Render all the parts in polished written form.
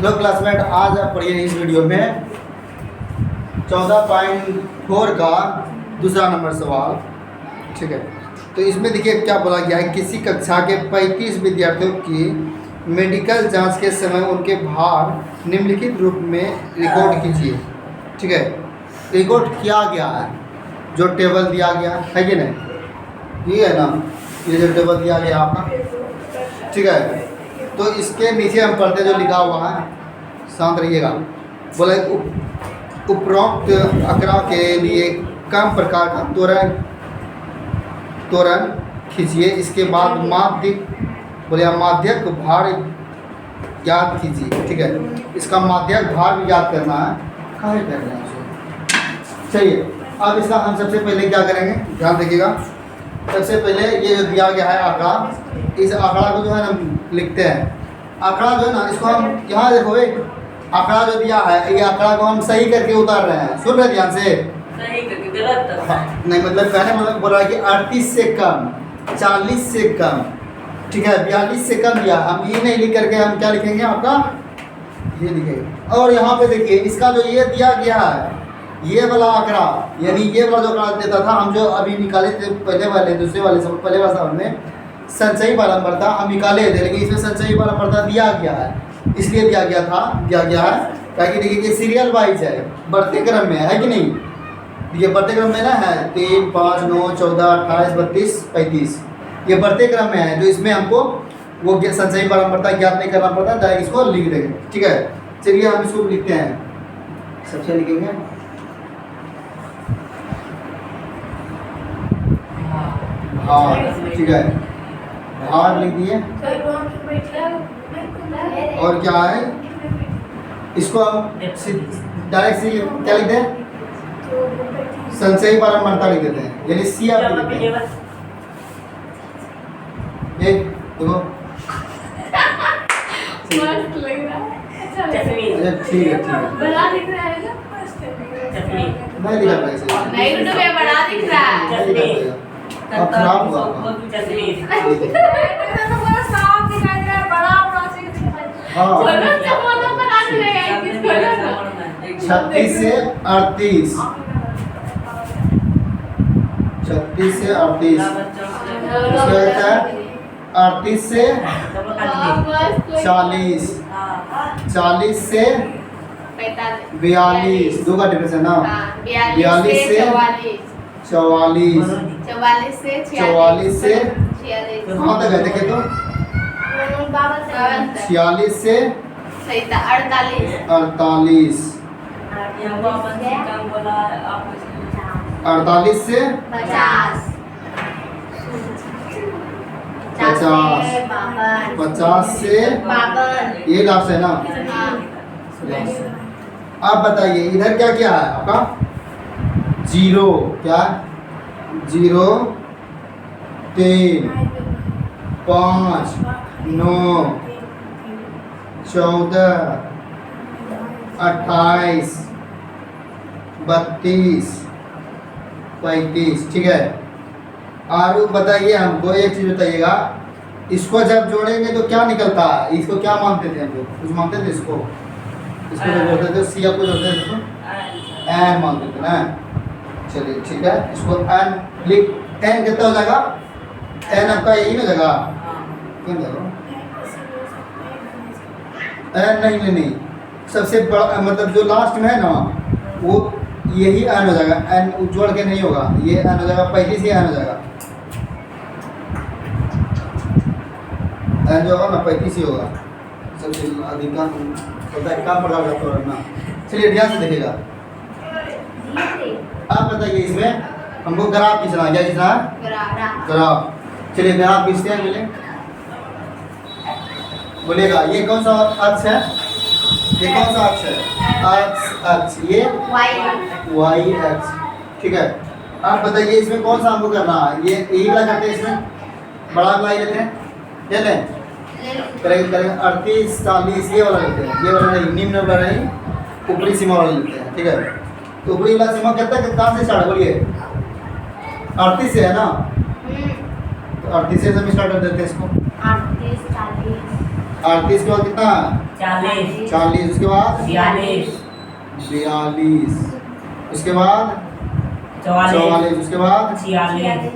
Hello classmate, आज आप पढ़िए इस वीडियो में 14.4 का दूसरा नंबर सवाल। ठीक है, तो इसमें देखिए क्या बोला गया है। किसी कक्षा के 35 विद्यार्थियों की मेडिकल जांच के समय उनके भार निम्नलिखित रूप में रिकॉर्ड कीजिए। ठीक है, रिकॉर्ड किया गया है जो टेबल दिया गया है कि नहीं, ये है ना, ये जो टेबल दिया गया आपका। ठीक है, तो इसके नीचे हम पढ़ते जो लिखा हुआ है, शांत रहिएगा। बोले उपरोक्त आंकड़ा के लिए कम प्रकार का त्वरण खींचिए। इसके बाद माध्यक भार याद कीजिए। ठीक है, इसका माध्यक भार भी याद करना है। कहाँ कर रहे हैं उसे? चलिए, अब इसका हम सबसे पहले क्या करेंगे, ध्यान देखिएगा। सबसे पहले ये जो दिया गया है आंकड़ा, इस आंकड़ा को जो है हम लिखते हैं। आंकड़ा जो है ना, इसको हम यहाँ देखो, आंकड़ा जो दिया है, ये आंकड़ा को हम सही करके उतार रहे हैं। सुन रहे ध्यान से? सही करके गलत नहीं, मतलब कहने मतलब बोल रहा है कि 38 से कम, 40 से कम, ठीक है, 42 से कम दिया। हम ये नहीं लिख करके हम क्या लिखेंगे, आपका ये लिखेंगे। और यहाँ पे देखिए, इसका जो ये दिया गया है, ये वाला आंकड़ा, यानी ये वाला जो आंकड़ा देता था, हम जो अभी निकाले थे पहले वाले दूसरे वाले सब पहले वाले सवाल में संचयी बारंबारता हम निकाले थे, लेकिन इसमें संचयी बारंबारता दिया गया है। इसलिए दिया गया है ताकि देखिए कि सीरियल वाइज है, बढ़ते क्रम में है कि नहीं। ये बढ़ते क्रम में ना है, 3, 5, 9, 14, 28, 32, 35, ये बढ़ते क्रम में है। जो इसमें हमको वो संचयी बारंबारता ज्ञात नहीं करना पड़ता, डायरेक्ट इसको लिख देंगे। ठीक है, चलिए हम इसको लिखते हैं। सबसे लिखेंगे भार। ठीक है, भार लिख दिए। और क्या है, इसको हम डायरेक्ट से क्या लिखते हैं, संचयी बारंबारता लिख देते हैं, यानी सी आप लिखते हैं। एक देखो, ठीक है, बड़ा दिख रहा है ना, नहीं लिखा था इसे, नहीं वीडियो में बड़ा दिख रहा है। अब खराब हुआ। तो बड़ा साफ दिखाई दे रहा है, बड़ा बड़ा से हाँ, चलो चलो बना देगा किसको ना 36 से 38, 36 से 38, उसका कहता है 38 से 40, 40 से 42, दो का डिफरेंस है ना, 42 से 44, 44 से कहाँ तक है देखे तो, 46 से 48, 48 से 50, 50 से ये लास्ट है ना। आप बताइए इधर क्या क्या है आपका, 0 क्या, 0, 3, 5, 9, 14, 28, 32, 35। ठीक है, और बताइए हमको एक चीज बताइएगा, इसको जब जोड़ेंगे तो क्या निकलता है, इसको क्या मानते थे हम लोग, कुछ मानते थे इसको जो जोड़ते थे, सी आपको जोड़ते थे इसको एन मानते थे ना। चलिए ठीक है, इसको एन लिख, एन कितना हो जाएगा, एन आपका यही ना जगह, क्यों जगह एन नहीं, सबसे बड़ा मतलब जो लास्ट में है ना, वो यही एन हो जाएगा। एन जोड़ के नहीं होगा, ये एन हो जाएगा, 35 से एन हो जाएगा, एन जो होगा ना 35 ही होगा, सबसे अधिकांश होता है कम प्रकार का त्वरण ना। चलिए ध्यान से देखिएगा। आप बताइए इसमें हमको ग्राफ खींचना, क्या खींचना है, ग्राफ। चलिए ग्राफ खींचते हैं, मिले बोलेगा ये कौन सा अक्ष है, ये कौन सा अक्ष है, अक्ष ये वाई अक्ष। ठीक है, आप बताइए इसमें कौन सा हमको करना है, ये यही वाला करते हैं, इसमें बड़ा वाला लेते हैं, ले लें करेंगे 38, 40 ये वाला लेते हैं, ये वाला नहीं, निम्न वाला नहीं, ऊपरी सीमा वाला लेते हैं। ठीक है, तो ऊपरी वाला सीमा कितना कहाँ से स्टार्ट, बोलिए 38 से है ना, तो 38 से हम स्टार्ट कर देते हैं इसको। 38, 40 38 के बाद कितना? 40 40। उसके बाद 42 42। उसके बाद 44। उसके बाद 46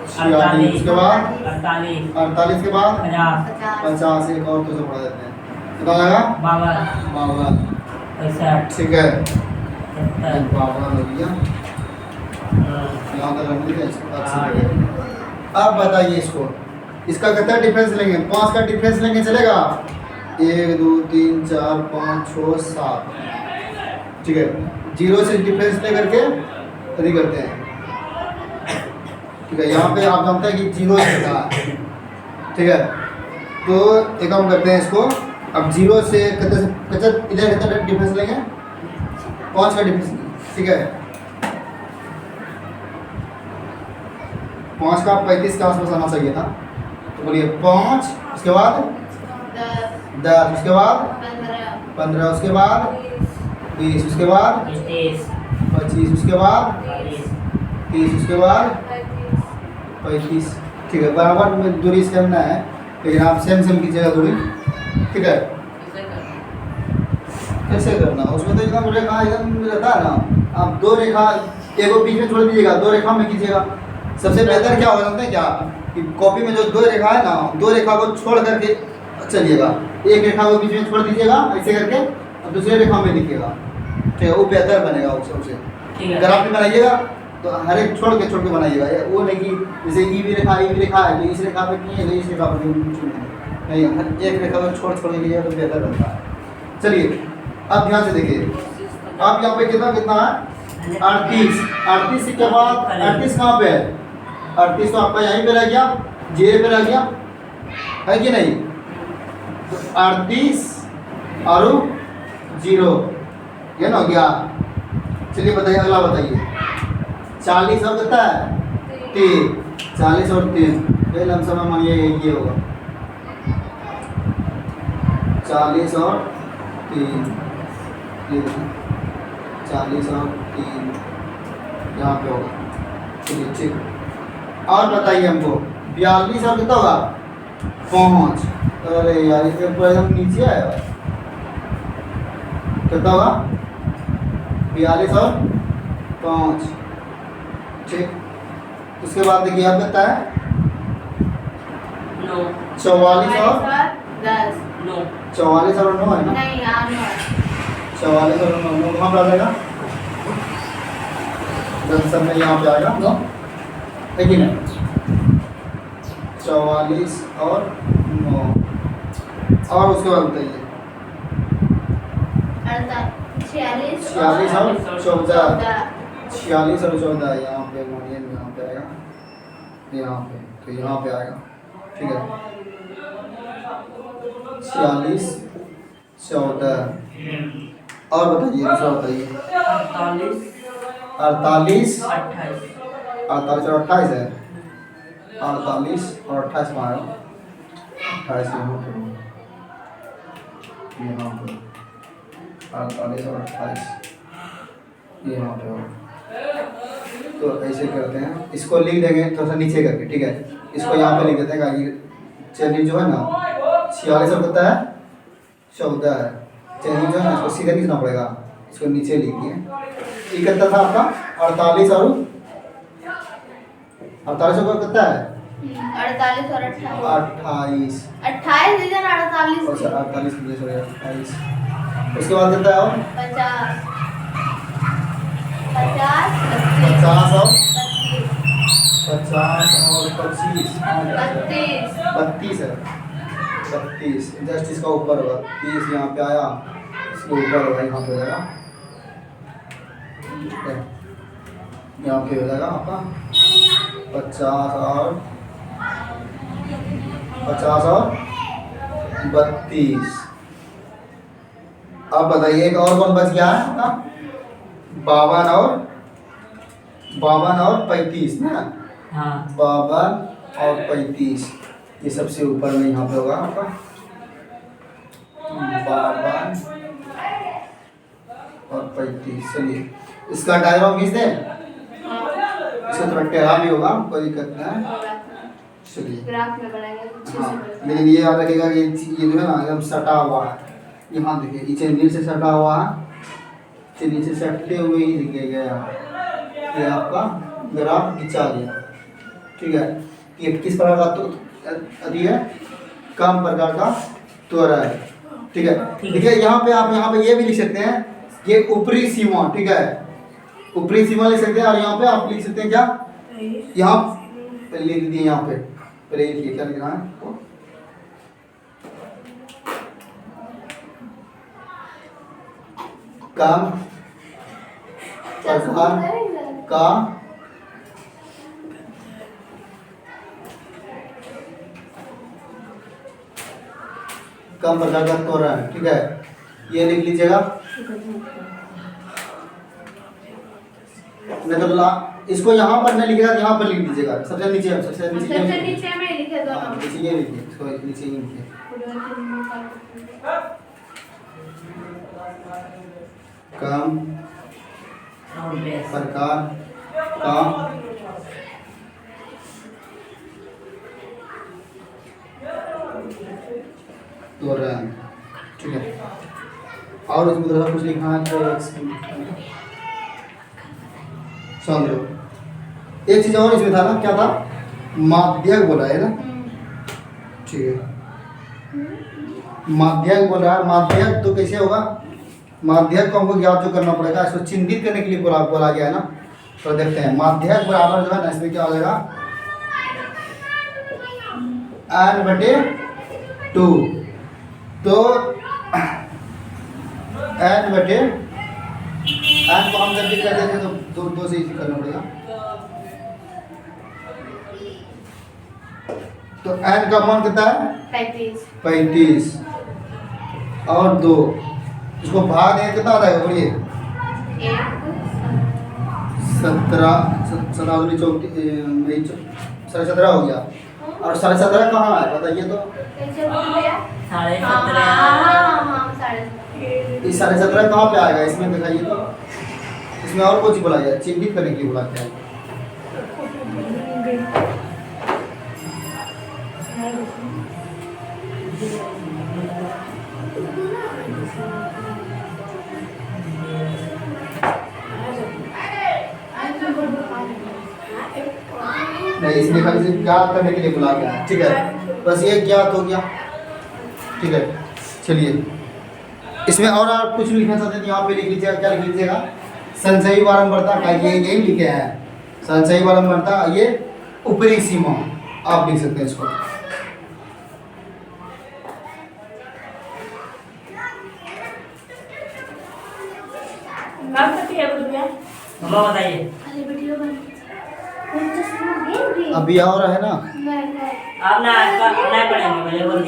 46। उसके बाद 48 48 के बाद 50 50। एक और तो से बढ़ा देते हैं, कितना आएगा? 52। 65 ठीक है, 70 52 हो गया। यहाँ तक रख दीजिए इसको अच्छे से। अब बताइए इसको, इसका कितना डिफरेंस लेंगे? 5 का डिफरेंस लेंगे चलेगा? 1 2 3 4 5 6 7। ठीक है, 0 से डिफरेंस ले करके यदि करते हैं। ठीक है, यहाँ पे आप जानते हैं कि 0 से था। ठीक है, तो एक काम करते हैं इसको, अब 0 से कितना इधर कितना डिफरेंस लेंगे? 5 का डिफरेंस। ठीक है, 5 का 35 के आसपास आना चाहिए था, तो बोलिए 5। उसके बाद 10। उसके बाद 15। उसके बाद 20। उसके बाद 25। उसके बाद 30। उसके बाद 35। ठीक है, बराबर में दूरी से करना है, लेकिन आप सेम सेम कीजिएगा दूरी। ठीक है, कैसे करना? उसमें तो एकदम रेखा एकदम रहता है ना, आप 2 रेखा एक को बीच में छोड़ दीजिएगा, 2 रेखा में कीजिएगा। सबसे बेहतर क्या हो जाता है क्या कि कॉपी में जो 2 रेखा है ना, 2 रेखा को छोड़ करके चलिएगा, एक रेखा को बीच में छोड़ दीजिएगा ऐसे करके, और दूसरे रेखा में लिखिएगा। ठीक है, वो बेहतर बनेगा उससे। अगर आप भी बनाइएगा तो हर एक छोड़ के बनाइएगा, वो नहीं कि जैसे ई भी रेखा है, तो इस रेखा पे नहीं है, इस रेखा पर नहीं, हर एक रेखा को छोड़ के लीजिएगा तो बेहतर बनता है। चलिए, अब ध्यान से देखिए, अब यहाँ पे कितना है? 38। 38 के बाद 38 कहाँ पे है? 38 तो आपका यहीं पे रह गया, 0 पे रह गया, है कि नहीं? तो 38 और 0 ये ना हो गया। चलिए बताइए, अगला बताइए। 40 और कितना है? 3। 40 और 3 ये लमसम में मानिए ये होगा 40 और 3। ये 40 और 3 यहाँ पे होगा। चलिए ठीक, और बताइए हमको 42 और कितना होगा? 5। अरे यार इसके ऊपर एकदम नीचे आएगा, कितना होगा? 42 और 5। ठीक, उसके बाद देखिए आप कितना है? 44 और 10 44 और 9 है ना? नहीं 44 और 9 कहाँ पे आ जाएगा? सब में यहाँ पे आएगा 9, है कि नहीं? 44 और 9। और उसके बाद बताइए 46 और 14। 46 और 14 यहाँ पे मोनियन यहाँ पे आएगा, यहाँ पे तो यहाँ पे आएगा। ठीक है, 46 14। और बताइए दूसरा बताइए। 48 और 28 है। 48 और 28 में आएगा, 28 यहाँ पे 48 और 28 यहाँ पे होगा। तो ऐसे करते हैं, इसको लिख देंगे थोड़ा सा नीचे करके। ठीक है, इसको यहाँ पे लिख देते हैं कि चलिए जो है ना 46 और कितना है? 14 है। चलिए जो है ना इसको सीधा लिखना पड़ेगा, इसको नीचे लिखिए। ये कितना था आपका? 48 और 48 और कितना है? 48 और 28। 28 इधर 48 अच्छा 48 28। उसके बाद कितना है? और 50 50 और 25 32 है। 32 जस्ट इसका ऊपर होगा, 30 यहाँ पे आया, इसके ऊपर होगा, यहाँ पे हो जाएगा। यहाँ पे हो जाएगा आपका 50 और 32। अब बताइए एक और कौन बच गया है आपका? 52 और 35 ना? हाँ 52 और 35 ये सबसे ऊपर में यहाँ पे होगा आपका 52 और 35। चलिए इसका डायग्राम खींच दें, इसका थोड़ा टेढ़ा भी होगा, कोई दिक्कत नहीं है। चलिए ग्राफ में बनाएंगे तो अच्छे हाँ से बनेगा। लेकिन ये याद रखिएगा कि ये जो है ना एकदम सटा हुआ है। यहाँ देखिए नीचे नीचे से सटा हुआ है, नीचे सटते हुए ही दिखेगा यहाँ। ये आपका ग्राफ खिंचा गया, ठीक है। ये किस प्रकार का तो अति है, कम प्रकार का त्वरा है, ठीक है। देखिए यहाँ पे आप यहाँ पे ये भी लिख सकते हैं, ये ऊपरी सीमा, ठीक है, ऊपरी सीमा लिख सकते हैं। और यहाँ पे आप लिख सकते हैं क्या, यहाँ पे लिख दिए, यहाँ पे पहले लिखिए क्या लिखना है तो कम प्रकार का कम प्रकार का त्वरण, ठीक है, ये लिख लीजिएगा। नहीं तो इसको यहाँ पर नहीं लिखेगा, यहाँ पर लिख दीजिएगा, सबसे नीचे ये सबसे लिखिए। नीचे में लिखे हाँ, दोनों। नीचे ये लिखिए, इसको नीचे ये लिखिए। कम प्रकार का त्वरण, ठीक है। और उसमें थोड़ा कुछ लिखना है तो समझ लो। एक चीज और इसमें था ना, क्या था, माध्यक बोला है ना, ठीक है। माध्यक बोल रहा है, माध्यक तो कैसे होगा, माध्यक को हमको ज्ञात जो करना पड़ेगा, इसको चिन्हित करने के लिए बोला गया है ना। तो देखते हैं माध्यक बराबर जो है ना, इसमें क्या हो जाएगा, n/2। तो n/n को हम जब भी कर देते हैं तो दो से ही करना पड़ेगा। तो n का मान कितना है, 35 और 2, इसको भाग दें कितना आता है, बोलिए 17 हो गया। और 17.5 कहाँ है बताइए तो, साढ़े हाँ, 17 हाँ, साढ़े 17। इस 17.5 कहाँ पे आएगा, इसमें दिखाइए तो। इसमें और कुछ बोला गया, चिन्हित करने के लिए बोला गया है। नहीं, इसमें खाली सिर्फ ज्ञात करने के लिए बोला गया है, ठीक है। बस ये ज्ञात हो गया, ठीक है। चलिए इसमें और आप कुछ लिखना चाहते हैं तो यहाँ पे लिख लीजिएगा, क्या लिख लीजिएगा, संचयी बारंबारता का, ये यही लिखे हैं, संचयी बारंबारता, ये ऊपरी सीमा, आप लिख सकते हैं इसको। मम्मा बताइए। खाली वीडियो बन अभी और है ना, नहीं आप ना पढ़ेंगे, मुझे बोल दिया।